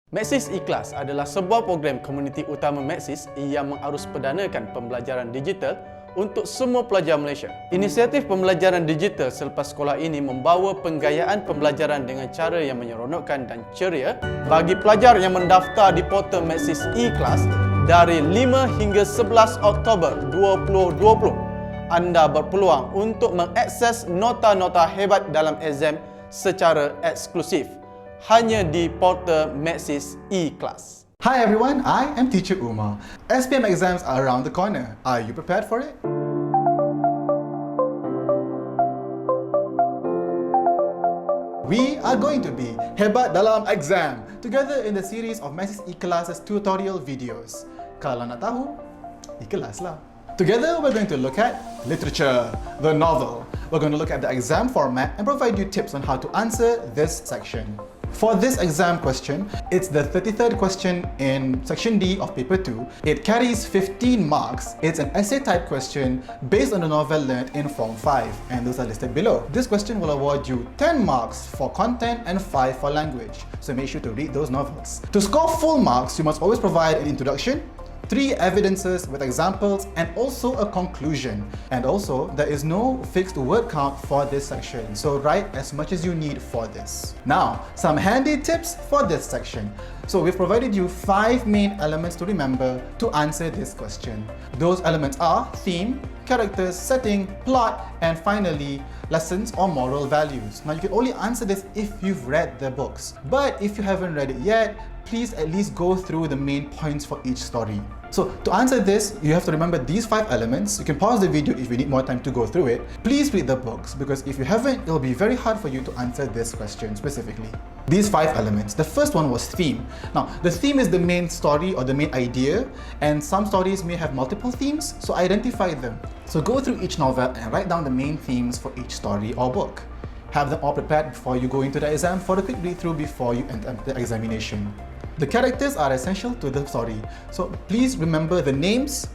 Maxis Ikhlas adalah sebuah program komuniti utama Maxis yang mengarusperdanakan pembelajaran digital untuk semua pelajar Malaysia. Inisiatif pembelajaran digital selepas sekolah ini membawa penggayaan pembelajaran dengan cara yang menyeronokkan dan ceria bagi pelajar yang mendaftar di portal Maxis Ikhlas dari 5 hingga 11 Oktober 2020. Anda berpeluang untuk mengakses nota-nota hebat dalam exam secara eksklusif hanya di portal Maxis Ikhlas. Hi everyone, I am Teacher Umar. SPM exams are around the corner. Are you prepared for it? We are going to be hebat dalam exam together in the series of Maxis Ikhlas's tutorial videos. Kalau nak tahu, ikhlaslah. Together, we're going to look at literature, the novel. We're going to look at the exam format and provide you tips on how to answer this section. For this exam question, it's the 33rd question in section D of paper 2. It carries 15 marks. It's an essay type question based on the novel learned in form 5, and those are listed below. This question will award you 10 marks for content and 5 for language, so make sure to read those novels. To score full marks, you must always provide an introduction, 3 evidences with examples, and also a conclusion. And also, there is no fixed word count for this section, so write as much as you need for this. Now, some handy tips for this section. So we've provided you 5 main elements to remember to answer this question. Those elements are theme, characters, setting, plot, and finally, lessons or moral values. Now you can only answer this if you've read the books. But if you haven't read it yet, please at least go through the main points for each story. So to answer this, you have to remember these 5 elements. You can pause the video if you need more time to go through it. Please read the books because if you haven't, it'll be very hard for you to answer this question specifically. These 5 elements. The first one was theme. Now, the theme is the main story or the main idea, and some stories may have multiple themes, so identify them. So go through each novel and write down the main themes for each story or book. Have them all prepared before you go into the exam for a quick read-through before you enter the examination. The characters are essential to the story, so please remember the names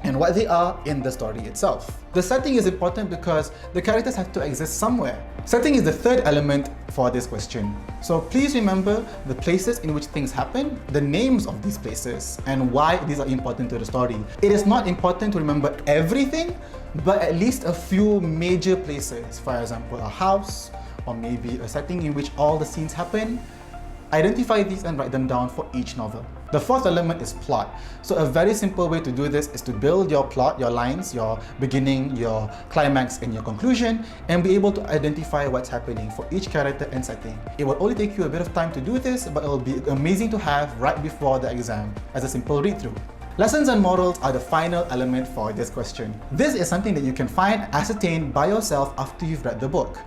and what they are in the story itself. The setting is important because the characters have to exist somewhere. Setting is the third element for this question. So please remember the places in which things happen, the names of these places, and why these are important to the story. It is not important to remember everything, but at least a few major places. For example, a house, or maybe a setting in which all the scenes happen. Identify these and write them down for each novel. The fourth element is plot. So a very simple way to do this is to build your plot, your lines, your beginning, your climax, and your conclusion, and be able to identify what's happening for each character and setting. It will only take you a bit of time to do this, but it will be amazing to have right before the exam as a simple read-through. Lessons and morals are the final element for this question. This is something that you can find and ascertain by yourself after you've read the book.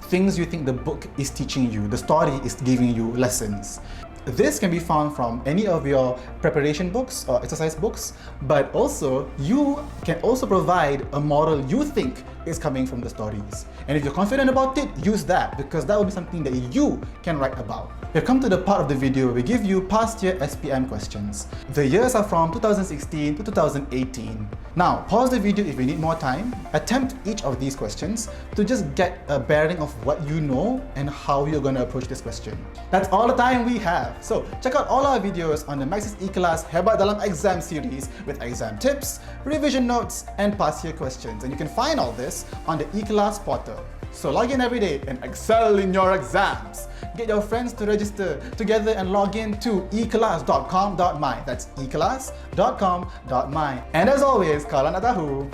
Things you think the book is teaching you, the story is giving you lessons. This can be found from any of your preparation books or exercise books, but also you can also provide a moral you think is coming from the stories. And if you're confident about it, use that because that will be something that you can write about. We've come to the part of the video where we give you past year SPM questions. The years are from 2016 to 2018. Now, pause the video if you need more time. Attempt each of these questions to just get a bearing of what you know and how you're going to approach this question. That's all the time we have. So, check out all our videos on the Maxis Ikhlas Hebat Dalam Exam series with exam tips, revision notes, and past year questions. And you can find all this on the Ikhlas portal. So log in every day and excel in your exams. Get your friends to register together and log in to ikhlas.com.my. That's ikhlas.com.my. And as always, kalau nak tahu,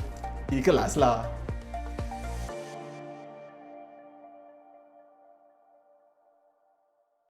ikhlaslah.